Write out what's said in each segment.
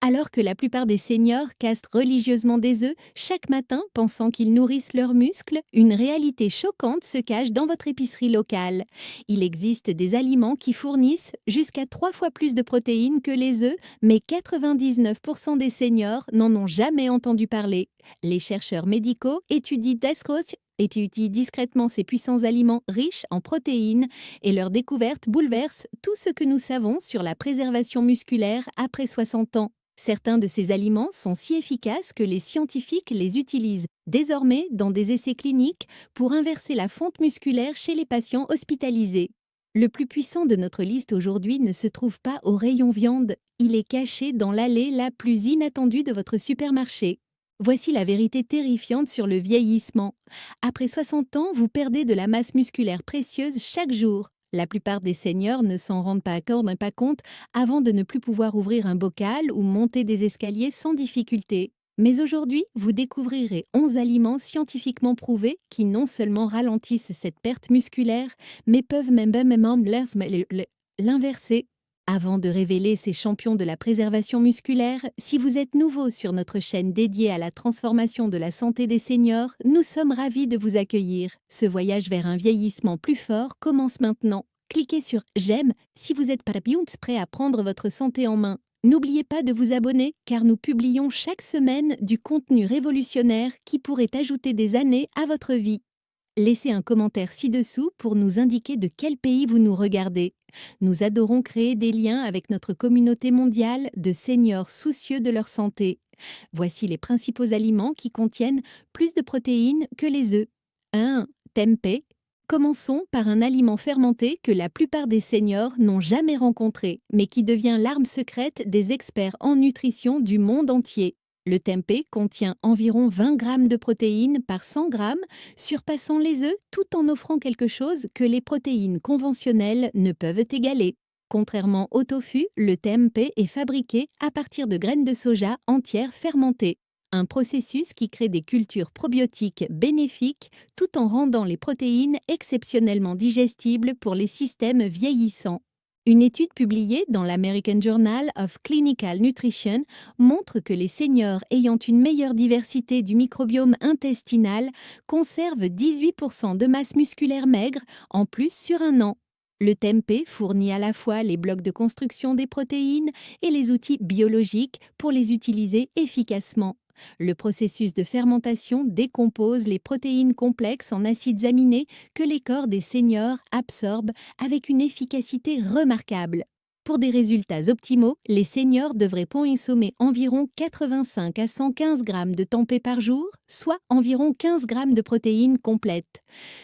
Alors que la plupart des seniors castrent religieusement des œufs chaque matin pensant qu'ils nourrissent leurs muscles, une réalité choquante se cache dans votre épicerie locale. Il existe des aliments qui fournissent jusqu'à 3 fois plus de protéines que les œufs, mais 99% des seniors n'en ont jamais entendu parler. Les chercheurs médicaux étudient discrètement ces puissants aliments riches en protéines et leur découverte bouleverse tout ce que nous savons sur la préservation musculaire après 60 ans. Certains de ces aliments sont si efficaces que les scientifiques les utilisent désormais dans des essais cliniques pour inverser la fonte musculaire chez les patients hospitalisés. Le plus puissant de notre liste aujourd'hui ne se trouve pas au rayon viande, il est caché dans l'allée la plus inattendue de votre supermarché. Voici la vérité terrifiante sur le vieillissement. Après 60 ans, vous perdez de la masse musculaire précieuse chaque jour. La plupart des seniors ne s'en rendent pas compte avant de ne plus pouvoir ouvrir un bocal ou monter des escaliers sans difficulté. Mais aujourd'hui, vous découvrirez 11 aliments scientifiquement prouvés qui non seulement ralentissent cette perte musculaire, mais peuvent même l'inverser. Avant de révéler ces champions de la préservation musculaire, si vous êtes nouveau sur notre chaîne dédiée à la transformation de la santé des seniors, nous sommes ravis de vous accueillir. Ce voyage vers un vieillissement plus fort commence maintenant. Cliquez sur j'aime si vous êtes prêt à prendre votre santé en main. N'oubliez pas de vous abonner car nous publions chaque semaine du contenu révolutionnaire qui pourrait ajouter des années à votre vie. Laissez un commentaire ci-dessous pour nous indiquer de quel pays vous nous regardez. Nous adorons créer des liens avec notre communauté mondiale de seniors soucieux de leur santé. Voici les principaux aliments qui contiennent plus de protéines que les œufs. 1. Tempeh. Commençons par un aliment fermenté que la plupart des seniors n'ont jamais rencontré, mais qui devient l'arme secrète des experts en nutrition du monde entier. Le tempeh contient environ 20 grammes de protéines par 100 grammes, surpassant les œufs tout en offrant quelque chose que les protéines conventionnelles ne peuvent égaler. Contrairement au tofu, le tempeh est fabriqué à partir de graines de soja entières fermentées. Un processus qui crée des cultures probiotiques bénéfiques tout en rendant les protéines exceptionnellement digestibles pour les systèmes vieillissants. Une étude publiée dans l'American Journal of Clinical Nutrition montre que les seniors ayant une meilleure diversité du microbiome intestinal conservent 18% de masse musculaire maigre en plus sur un an. Le tempeh fournit à la fois les blocs de construction des protéines et les outils biologiques pour les utiliser efficacement. Le processus de fermentation décompose les protéines complexes en acides aminés que les corps des seniors absorbent avec une efficacité remarquable. Pour des résultats optimaux, les seniors devraient consommer environ 85 à 115 grammes de tempeh par jour, soit environ 15 grammes de protéines complètes.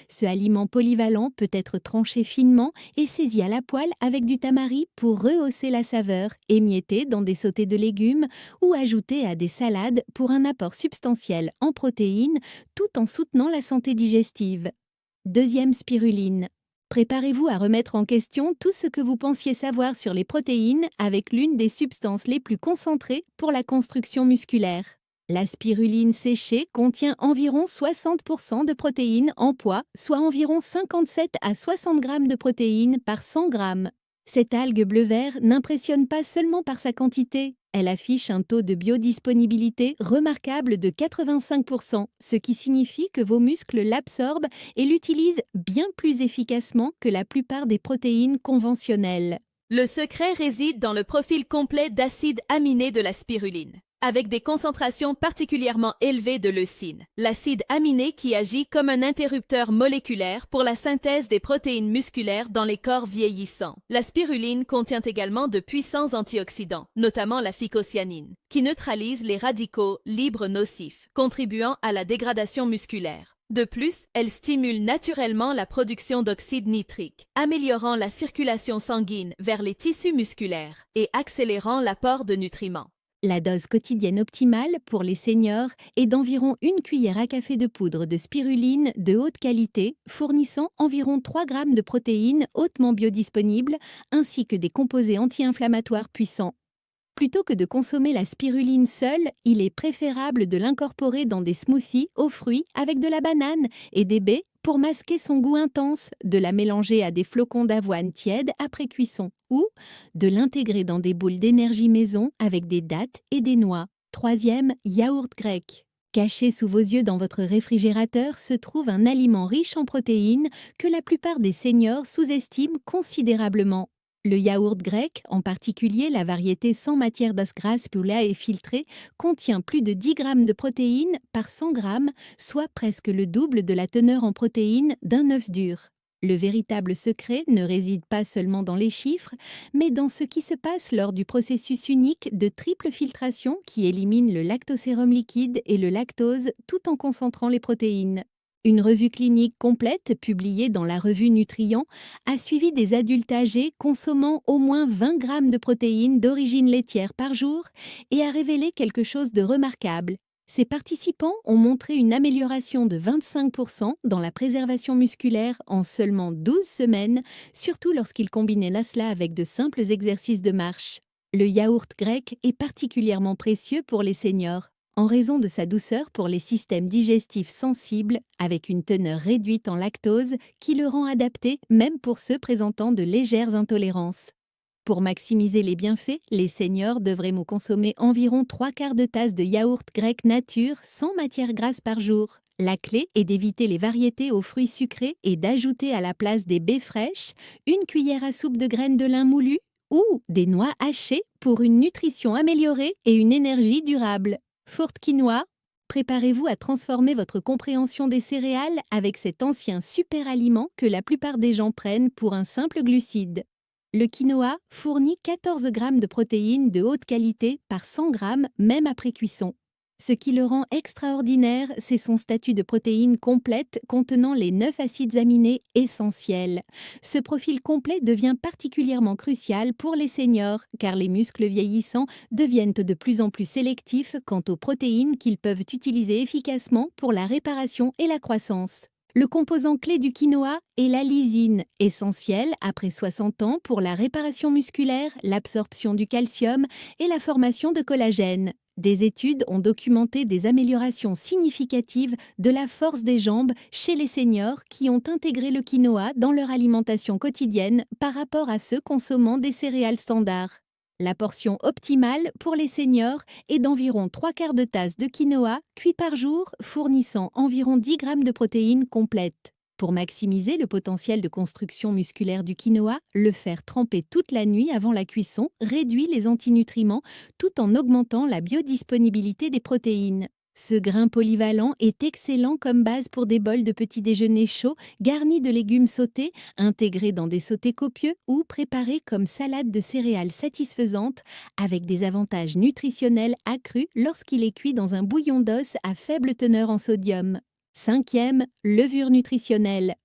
Ce aliment polyvalent peut être tranché finement et saisi à la poêle avec du tamari pour rehausser la saveur, émietté dans des sautés de légumes ou ajouté à des salades pour un apport substantiel en protéines tout en soutenant la santé digestive. Deuxième spiruline. Préparez-vous à remettre en question tout ce que vous pensiez savoir sur les protéines avec l'une des substances les plus concentrées pour la construction musculaire. La spiruline séchée contient environ 60% de protéines en poids, soit environ 57 à 60 grammes de protéines par 100 grammes. Cette algue bleu-vert n'impressionne pas seulement par sa quantité, elle affiche un taux de biodisponibilité remarquable de 85%, ce qui signifie que vos muscles l'absorbent et l'utilisent bien plus efficacement que la plupart des protéines conventionnelles. Le secret réside dans le profil complet d'acides aminés de la spiruline, avec des concentrations particulièrement élevées de leucine, l'acide aminé qui agit comme un interrupteur moléculaire pour la synthèse des protéines musculaires dans les corps vieillissants. La spiruline contient également de puissants antioxydants, notamment la phycocyanine, qui neutralise les radicaux libres nocifs, contribuant à la dégradation musculaire. De plus, elle stimule naturellement la production d'oxyde nitrique, améliorant la circulation sanguine vers les tissus musculaires et accélérant l'apport de nutriments. La dose quotidienne optimale pour les seniors est d'environ 1 cuillère à café de poudre de spiruline de haute qualité, fournissant environ 3 grammes de protéines hautement biodisponibles, ainsi que des composés anti-inflammatoires puissants. Plutôt que de consommer la spiruline seule, il est préférable de l'incorporer dans des smoothies aux fruits avec de la banane et des baies pour masquer son goût intense, de la mélanger à des flocons d'avoine tièdes après cuisson ou de l'intégrer dans des boules d'énergie maison avec des dattes et des noix. Troisième, yaourt grec. Caché sous vos yeux dans votre réfrigérateur se trouve un aliment riche en protéines que la plupart des seniors sous-estiment considérablement. Le yaourt grec, en particulier la variété sans matière grasse poulet et filtrée, contient plus de 10 grammes de protéines par 100 grammes, soit presque le double de la teneur en protéines d'un œuf dur. Le véritable secret ne réside pas seulement dans les chiffres, mais dans ce qui se passe lors du processus unique de triple filtration qui élimine le lactosérum liquide et le lactose tout en concentrant les protéines. Une revue clinique complète, publiée dans la revue Nutrient, a suivi des adultes âgés consommant au moins 20 grammes de protéines d'origine laitière par jour et a révélé quelque chose de remarquable. Ces participants ont montré une amélioration de 25% dans la préservation musculaire en seulement 12 semaines, surtout lorsqu'ils combinaient cela avec de simples exercices de marche. Le yaourt grec est particulièrement précieux pour les seniors, en raison de sa douceur pour les systèmes digestifs sensibles, avec une teneur réduite en lactose qui le rend adapté même pour ceux présentant de légères intolérances. Pour maximiser les bienfaits, les seniors devraient consommer environ 3/4 de tasse de yaourt grec nature sans matière grasse par jour. La clé est d'éviter les variétés aux fruits sucrés et d'ajouter à la place des baies fraîches une cuillère à soupe de graines de lin moulues ou des noix hachées pour une nutrition améliorée et une énergie durable. Fourte quinoa, préparez-vous à transformer votre compréhension des céréales avec cet ancien super aliment que la plupart des gens prennent pour un simple glucide. Le quinoa fournit 14 grammes de protéines de haute qualité par 100 grammes même après cuisson. Ce qui le rend extraordinaire, c'est son statut de protéine complète contenant les 9 acides aminés essentiels. Ce profil complet devient particulièrement crucial pour les seniors car les muscles vieillissants deviennent de plus en plus sélectifs quant aux protéines qu'ils peuvent utiliser efficacement pour la réparation et la croissance. Le composant clé du quinoa est la lysine, essentielle après 60 ans pour la réparation musculaire, l'absorption du calcium et la formation de collagène. Des études ont documenté des améliorations significatives de la force des jambes chez les seniors qui ont intégré le quinoa dans leur alimentation quotidienne par rapport à ceux consommant des céréales standards. La portion optimale pour les seniors est d'environ 3/4 de tasse de quinoa cuit par jour, fournissant environ 10 grammes de protéines complètes. Pour maximiser le potentiel de construction musculaire du quinoa, le faire tremper toute la nuit avant la cuisson réduit les antinutriments tout en augmentant la biodisponibilité des protéines. Ce grain polyvalent est excellent comme base pour des bols de petit déjeuner chaud garnis de légumes sautés, intégrés dans des sautés copieux ou préparés comme salade de céréales satisfaisante avec des avantages nutritionnels accrus lorsqu'il est cuit dans un bouillon d'os à faible teneur en sodium. Cinquième, levure nutritionnelle.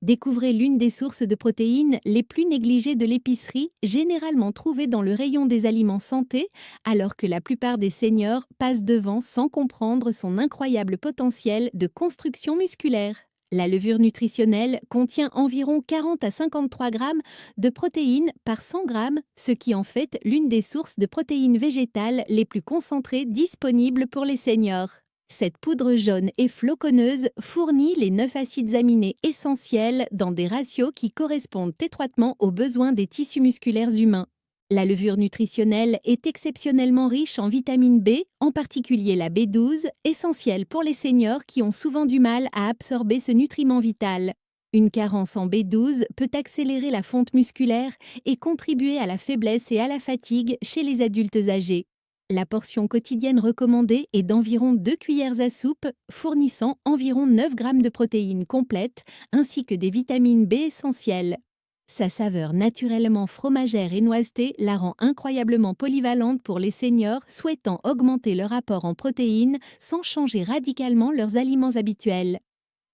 Découvrez l'une des sources de protéines les plus négligées de l'épicerie, généralement trouvée dans le rayon des aliments santé, alors que la plupart des seniors passent devant sans comprendre son incroyable potentiel de construction musculaire. La levure nutritionnelle contient environ 40 à 53 grammes de protéines par 100 grammes, ce qui en fait l'une des sources de protéines végétales les plus concentrées disponibles pour les seniors. Cette poudre jaune et floconneuse fournit les 9 acides aminés essentiels dans des ratios qui correspondent étroitement aux besoins des tissus musculaires humains. La levure nutritionnelle est exceptionnellement riche en vitamine B, en particulier la B12, essentielle pour les seniors qui ont souvent du mal à absorber ce nutriment vital. Une carence en B12 peut accélérer la fonte musculaire et contribuer à la faiblesse et à la fatigue chez les adultes âgés. La portion quotidienne recommandée est d'environ 2 cuillères à soupe, fournissant environ 9 grammes de protéines complètes, ainsi que des vitamines B essentielles. Sa saveur naturellement fromagère et noisetée la rend incroyablement polyvalente pour les seniors souhaitant augmenter leur apport en protéines sans changer radicalement leurs aliments habituels.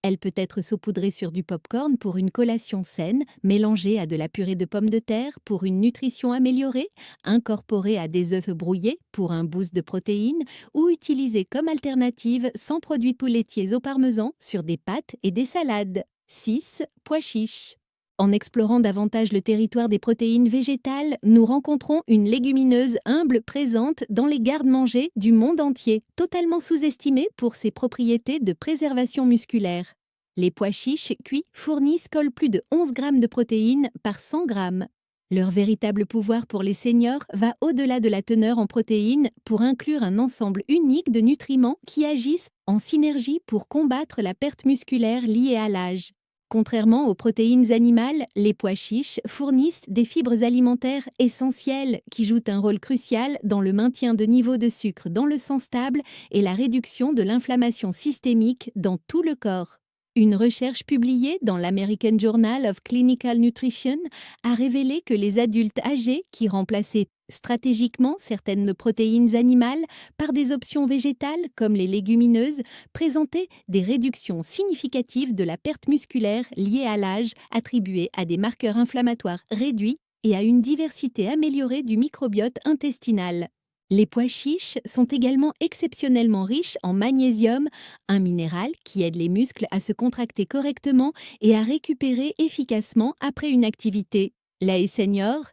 Elle peut être saupoudrée sur du popcorn pour une collation saine, mélangée à de la purée de pommes de terre pour une nutrition améliorée, incorporée à des œufs brouillés pour un boost de protéines ou utilisée comme alternative sans produits poulet laitiers au parmesan sur des pâtes et des salades. 6. Pois chiches. En explorant davantage le territoire des protéines végétales, nous rencontrons une légumineuse humble présente dans les garde-manger du monde entier, totalement sous-estimée pour ses propriétés de préservation musculaire. Les pois chiches cuits fournissent plus de 11 grammes de protéines par 100 grammes. Leur véritable pouvoir pour les seniors va au-delà de la teneur en protéines pour inclure un ensemble unique de nutriments qui agissent en synergie pour combattre la perte musculaire liée à l'âge. Contrairement aux protéines animales, les pois chiches fournissent des fibres alimentaires essentielles qui jouent un rôle crucial dans le maintien de niveaux de sucre dans le sang stable et la réduction de l'inflammation systémique dans tout le corps. Une recherche publiée dans l'American Journal of Clinical Nutrition a révélé que les adultes âgés qui remplaçaient stratégiquement certaines protéines animales par des options végétales comme les légumineuses présentaient des réductions significatives de la perte musculaire liée à l'âge attribuée à des marqueurs inflammatoires réduits et à une diversité améliorée du microbiote intestinal. Les pois chiches sont également exceptionnellement riches en magnésium, un minéral qui aide les muscles à se contracter correctement et à récupérer efficacement après une activité. Les seniors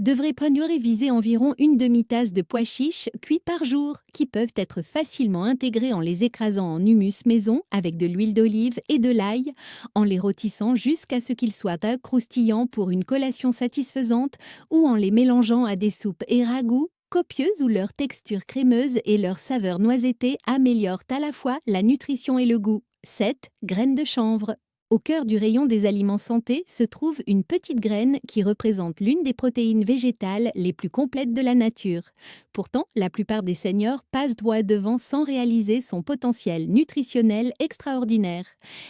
devraient viser environ une demi-tasse de pois chiches cuits par jour, qui peuvent être facilement intégrés en les écrasant en humus maison avec de l'huile d'olive et de l'ail, en les rôtissant jusqu'à ce qu'ils soient croustillants pour une collation satisfaisante ou en les mélangeant à des soupes et ragoûts copieuses où leur texture crémeuse et leur saveur noisettée améliorent à la fois la nutrition et le goût. 7. Graines de chanvre. Au cœur du rayon des aliments santé se trouve une petite graine qui représente l'une des protéines végétales les plus complètes de la nature. Pourtant, la plupart des seniors passent droit devant sans réaliser son potentiel nutritionnel extraordinaire.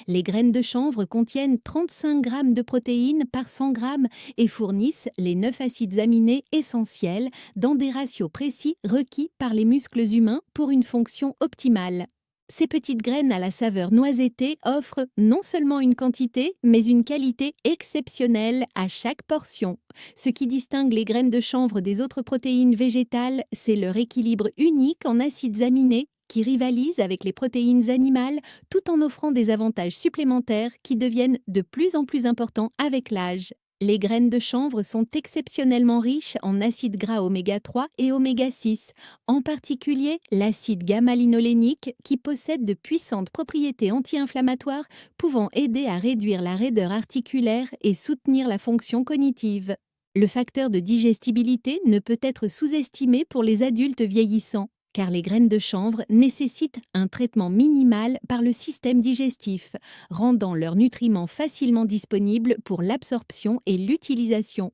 Les graines de chanvre contiennent 35 grammes de protéines par 100 grammes et fournissent les 9 acides aminés essentiels dans des ratios précis requis par les muscles humains pour une fonction optimale. Ces petites graines à la saveur noisettée offrent non seulement une quantité, mais une qualité exceptionnelle à chaque portion. Ce qui distingue les graines de chanvre des autres protéines végétales, c'est leur équilibre unique en acides aminés qui rivalisent avec les protéines animales tout en offrant des avantages supplémentaires qui deviennent de plus en plus importants avec l'âge. Les graines de chanvre sont exceptionnellement riches en acides gras oméga 3 et oméga 6, en particulier l'acide gamma-linolénique qui possède de puissantes propriétés anti-inflammatoires pouvant aider à réduire la raideur articulaire et soutenir la fonction cognitive. Le facteur de digestibilité ne peut être sous-estimé pour les adultes vieillissants, car les graines de chanvre nécessitent un traitement minimal par le système digestif, rendant leurs nutriments facilement disponibles pour l'absorption et l'utilisation.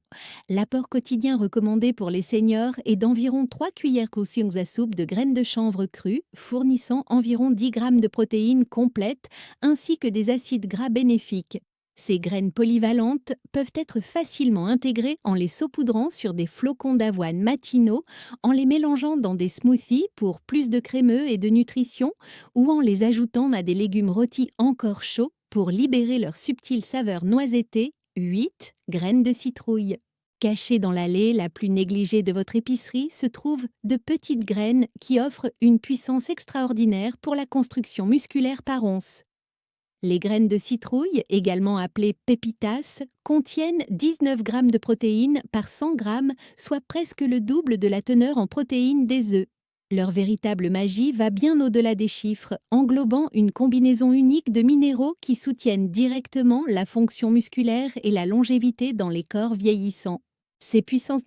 L'apport quotidien recommandé pour les seniors est d'environ 3 cuillères à soupe de graines de chanvre crues, fournissant environ 10 grammes de protéines complètes, ainsi que des acides gras bénéfiques. Ces graines polyvalentes peuvent être facilement intégrées en les saupoudrant sur des flocons d'avoine matinaux, en les mélangeant dans des smoothies pour plus de crémeux et de nutrition, ou en les ajoutant à des légumes rôtis encore chauds pour libérer leur subtile saveur noisettée. 8. Graines de citrouille. Cachées dans l'allée la plus négligée de votre épicerie se trouvent de petites graines qui offrent une puissance extraordinaire pour la construction musculaire par once. Les graines de citrouille, également appelées pépitas, contiennent 19 grammes de protéines par 100 grammes, soit presque le double de la teneur en protéines des œufs. Leur véritable magie va bien au-delà des chiffres, englobant une combinaison unique de minéraux qui soutiennent directement la fonction musculaire et la longévité dans les corps vieillissants. Ces puissances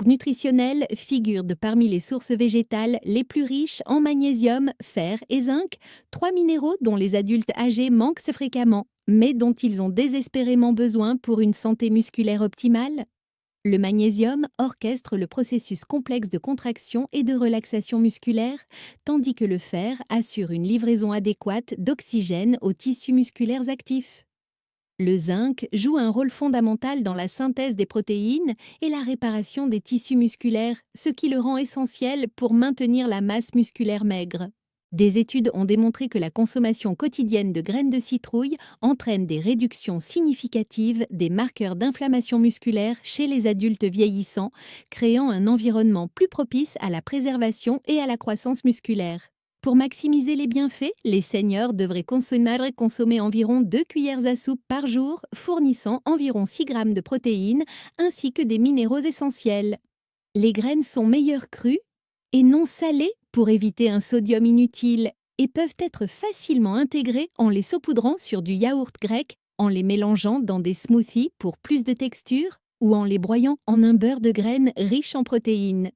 nutritionnelles figurent parmi les sources végétales les plus riches en magnésium, fer et zinc, 3 minéraux dont les adultes âgés manquent fréquemment, mais dont ils ont désespérément besoin pour une santé musculaire optimale. Le magnésium orchestre le processus complexe de contraction et de relaxation musculaire, tandis que le fer assure une livraison adéquate d'oxygène aux tissus musculaires actifs. Le zinc joue un rôle fondamental dans la synthèse des protéines et la réparation des tissus musculaires, ce qui le rend essentiel pour maintenir la masse musculaire maigre. Des études ont démontré que la consommation quotidienne de graines de citrouille entraîne des réductions significatives des marqueurs d'inflammation musculaire chez les adultes vieillissants, créant un environnement plus propice à la préservation et à la croissance musculaire. Pour maximiser les bienfaits, les seniors devraient consommer environ 2 cuillères à soupe par jour, fournissant environ 6 grammes de protéines ainsi que des minéraux essentiels. Les graines sont meilleures crues et non salées pour éviter un sodium inutile et peuvent être facilement intégrées en les saupoudrant sur du yaourt grec, en les mélangeant dans des smoothies pour plus de texture ou en les broyant en un beurre de graines riche en protéines.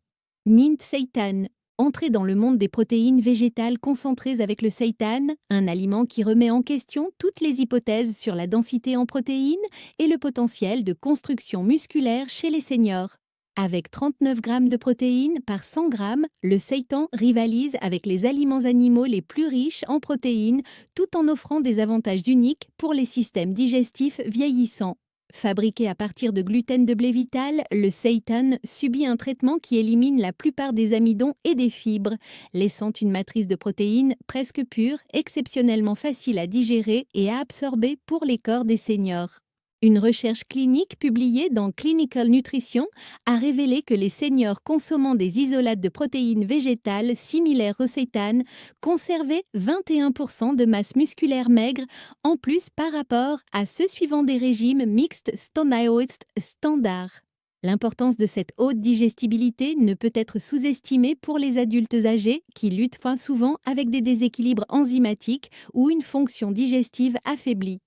Nint seitan. Entrer dans le monde des protéines végétales concentrées avec le seitan, un aliment qui remet en question toutes les hypothèses sur la densité en protéines et le potentiel de construction musculaire chez les seniors. Avec 39 grammes de protéines par 100 grammes, le seitan rivalise avec les aliments animaux les plus riches en protéines tout en offrant des avantages uniques pour les systèmes digestifs vieillissants. Fabriqué à partir de gluten de blé vital, le seitan subit un traitement qui élimine la plupart des amidons et des fibres, laissant une matrice de protéines presque pure, exceptionnellement facile à digérer et à absorber pour les corps des seniors. Une recherche clinique publiée dans Clinical Nutrition a révélé que les seniors consommant des isolates de protéines végétales similaires au seitan conservaient 21% de masse musculaire maigre en plus par rapport à ceux suivant des régimes mixtes standards. L'importance de cette haute digestibilité ne peut être sous-estimée pour les adultes âgés qui luttent fort souvent avec des déséquilibres enzymatiques ou une fonction digestive affaiblie.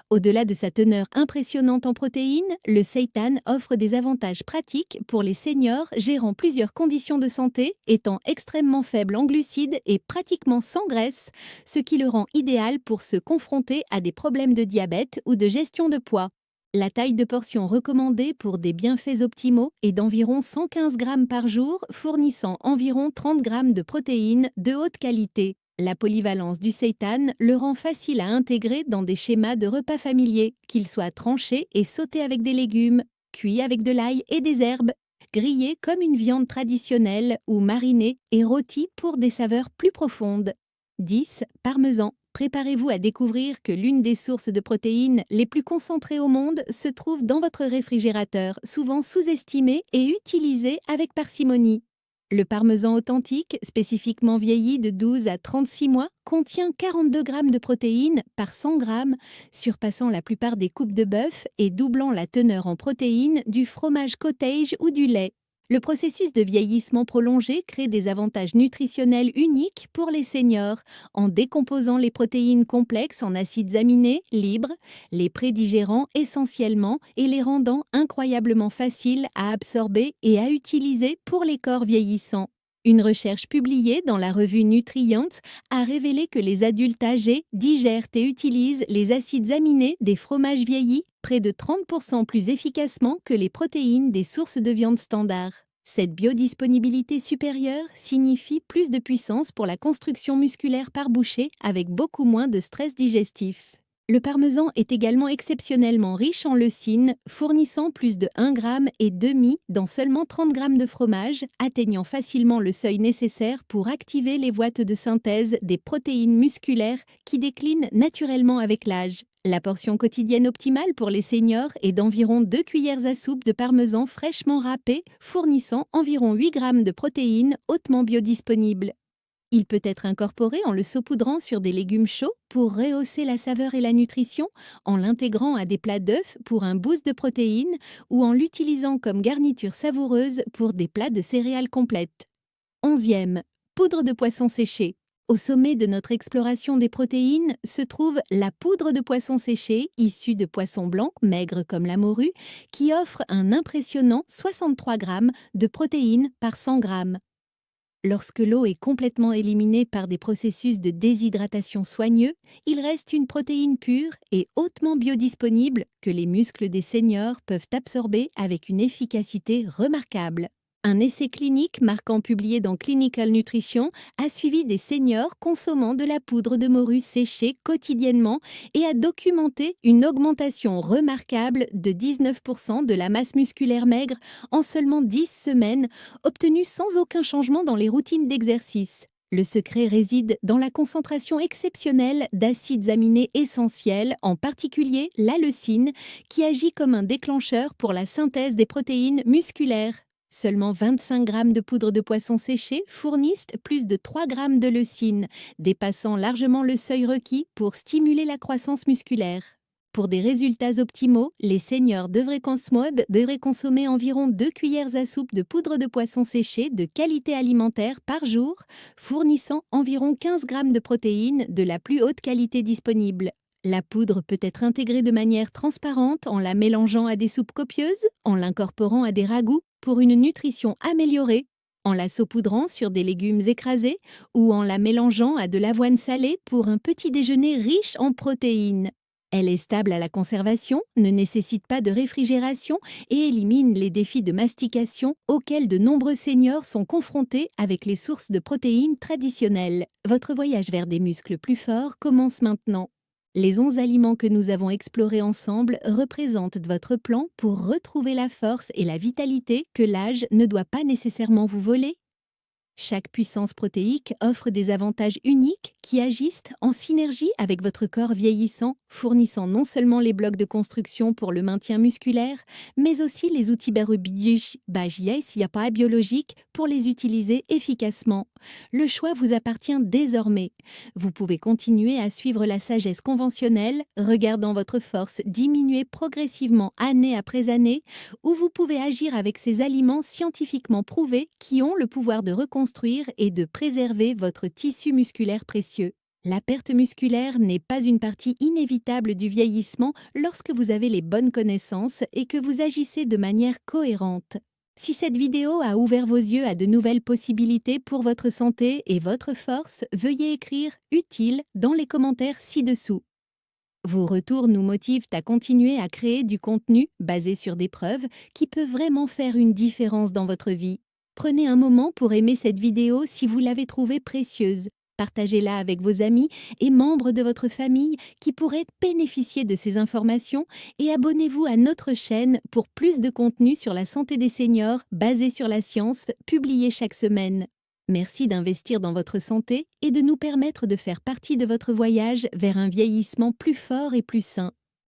Au-delà de sa teneur impressionnante en protéines, le seitan offre des avantages pratiques pour les seniors gérant plusieurs conditions de santé, étant extrêmement faible en glucides et pratiquement sans graisse, ce qui le rend idéal pour se confronter à des problèmes de diabète ou de gestion de poids. La taille de portion recommandée pour des bienfaits optimaux est d'environ 115 grammes par jour, fournissant environ 30 grammes de protéines de haute qualité. La polyvalence du seitan le rend facile à intégrer dans des schémas de repas familiers, qu'ils soient tranchés et sautés avec des légumes, cuits avec de l'ail et des herbes, grillés comme une viande traditionnelle ou marinés et rôtis pour des saveurs plus profondes. 10. Parmesan. Préparez-vous à découvrir que l'une des sources de protéines les plus concentrées au monde se trouve dans votre réfrigérateur, souvent sous-estimé et utilisé avec parcimonie. Le parmesan authentique, spécifiquement vieilli de 12 à 36 mois, contient 42 grammes de protéines par 100 grammes, surpassant la plupart des coupes de bœuf et doublant la teneur en protéines du fromage cottage ou du lait. Le processus de vieillissement prolongé crée des avantages nutritionnels uniques pour les seniors, en décomposant les protéines complexes en acides aminés libres, les prédigérant essentiellement et les rendant incroyablement faciles à absorber et à utiliser pour les corps vieillissants. Une recherche publiée dans la revue Nutrients a révélé que les adultes âgés digèrent et utilisent les acides aminés des fromages vieillis près de 30% plus efficacement que les protéines des sources de viande standard. Cette biodisponibilité supérieure signifie plus de puissance pour la construction musculaire par bouchée avec beaucoup moins de stress digestif. Le parmesan est également exceptionnellement riche en leucine, fournissant plus de 1 gramme et demi dans seulement 30 grammes de fromage, atteignant facilement le seuil nécessaire pour activer les voies de synthèse des protéines musculaires qui déclinent naturellement avec l'âge. La portion quotidienne optimale pour les seniors est d'environ 2 cuillères à soupe de parmesan fraîchement râpé, fournissant environ 8 grammes de protéines hautement biodisponibles. Il peut être incorporé en le saupoudrant sur des légumes chauds pour rehausser la saveur et la nutrition, en l'intégrant à des plats d'œufs pour un boost de protéines ou en l'utilisant comme garniture savoureuse pour des plats de céréales complètes. 11e. Poudre de poisson séché. Au sommet de notre exploration des protéines se trouve la poudre de poisson séché, issue de poissons blancs, maigres comme la morue, qui offre un impressionnant 63 grammes de protéines par 100 grammes. Lorsque l'eau est complètement éliminée par des processus de déshydratation soigneux, il reste une protéine pure et hautement biodisponible que les muscles des seniors peuvent absorber avec une efficacité remarquable. Un essai clinique marquant publié dans Clinical Nutrition a suivi des seniors consommant de la poudre de morue séchée quotidiennement et a documenté une augmentation remarquable de 19% de la masse musculaire maigre en seulement 10 semaines, obtenue sans aucun changement dans les routines d'exercice. Le secret réside dans la concentration exceptionnelle d'acides aminés essentiels, en particulier la leucine, qui agit comme un déclencheur pour la synthèse des protéines musculaires. Seulement 25 grammes de poudre de poisson séché fournissent plus de 3 grammes de leucine, dépassant largement le seuil requis pour stimuler la croissance musculaire. Pour des résultats optimaux, les seniors devraient consommer environ 2 cuillères à soupe de poudre de poisson séché de qualité alimentaire par jour, fournissant environ 15 grammes de protéines de la plus haute qualité disponible. La poudre peut être intégrée de manière transparente en la mélangeant à des soupes copieuses, en l'incorporant à des ragoûts pour une nutrition améliorée, en la saupoudrant sur des légumes écrasés ou en la mélangeant à de l'avoine salée pour un petit déjeuner riche en protéines. Elle est stable à la conservation, ne nécessite pas de réfrigération et élimine les défis de mastication auxquels de nombreux seniors sont confrontés avec les sources de protéines traditionnelles. Votre voyage vers des muscles plus forts commence maintenant. Les 11 aliments que nous avons explorés ensemble représentent votre plan pour retrouver la force et la vitalité que l'âge ne doit pas nécessairement vous voler. Chaque puissance protéique offre des avantages uniques qui agissent en synergie avec votre corps vieillissant, fournissant non seulement les blocs de construction pour le maintien musculaire, mais aussi les outils biologiques pour les utiliser efficacement. Le choix vous appartient désormais. Vous pouvez continuer à suivre la sagesse conventionnelle, regardant votre force diminuer progressivement année après année, ou vous pouvez agir avec ces aliments scientifiquement prouvés qui ont le pouvoir de reconstruire et de préserver votre tissu musculaire précieux. La perte musculaire n'est pas une partie inévitable du vieillissement lorsque vous avez les bonnes connaissances et que vous agissez de manière cohérente. Si cette vidéo a ouvert vos yeux à de nouvelles possibilités pour votre santé et votre force, veuillez écrire « utile » dans les commentaires ci-dessous. Vos retours nous motivent à continuer à créer du contenu basé sur des preuves qui peut vraiment faire une différence dans votre vie. Prenez un moment pour aimer cette vidéo si vous l'avez trouvée précieuse. Partagez-la avec vos amis et membres de votre famille qui pourraient bénéficier de ces informations et abonnez-vous à notre chaîne pour plus de contenu sur la santé des seniors basé sur la science, publié chaque semaine. Merci d'investir dans votre santé et de nous permettre de faire partie de votre voyage vers un vieillissement plus fort et plus sain.